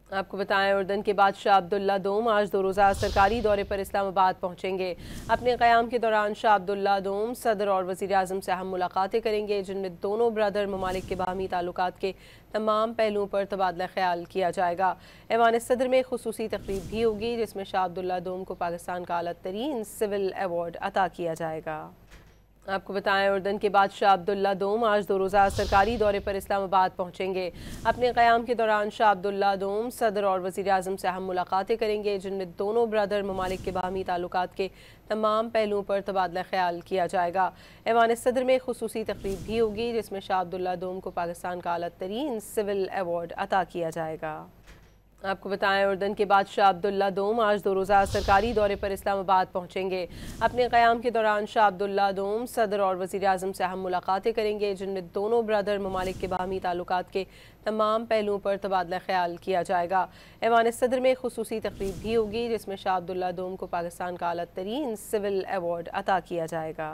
आपको बताएं, उर्दन के बादशाह अब्दुल्ला दोम आज 2 रोज़ा सरकारी दौरे पर इस्लामाबाद पहुंचेंगे। अपने क़याम के दौरान शाह अब्दुल्ला दोम सदर और वज़ीर आज़म से अहम मुलाकातें करेंगे, जिनमें दोनों ब्रदर ममालिक के बाहमी ताल्लुकात के तमाम पहलुओं पर तबादला ख्याल किया जाएगा। ऐवान सदर में खुसूसी तकरीब भी होगी, जिसमें शाह अब्दुल्ला दोम को पाकिस्तान का आला तरीन सिविल अवार्ड अता किया जाएगा। आपको बताएं, उर्दन के बादशाह अब्दुल्ला दोम आज 2 रोज़ा सरकारी दौरे पर इस्लामाबाद पहुंचेंगे। अपने क़याम के दौरान शाह अब्दुल्ला दोम सदर और वज़ीर आज़म से अहम मुलाकातें करेंगे, जिनमें दोनों ब्रदर ममालिक के बाहमी ताल्लुकात के तमाम पहलुओं पर तबादला ख्याल किया जाएगा। ऐवान सदर में खुसूसी तकरीब भी होगी, जिसमें शाह अब्दुल्ला दोम को पाकिस्तान का आला तरीन सिविल अवार्ड अता किया जाएगा। आपको बताएं, उर्दन के बादशाह अब्दुल्ला दोम आज 2 रोज़ा सरकारी दौरे पर इस्लामाबाद पहुंचेंगे। अपने क़याम के दौरान शाह अब्दुल्ला दोम सदर और वज़ीर आज़म से अहम मुलाकातें करेंगे, जिनमें दोनों ब्रदर ममालिक के बाहमी ताल्लुकात के तमाम पहलुओं पर तबादला ख्याल किया जाएगा। ऐवान सदर में खुसूसी तकरीब भी होगी, जिसमें शाह अब्दुल्ला दोम को पाकिस्तान का आला तरीन सिविल अवार्ड अता किया जाएगा।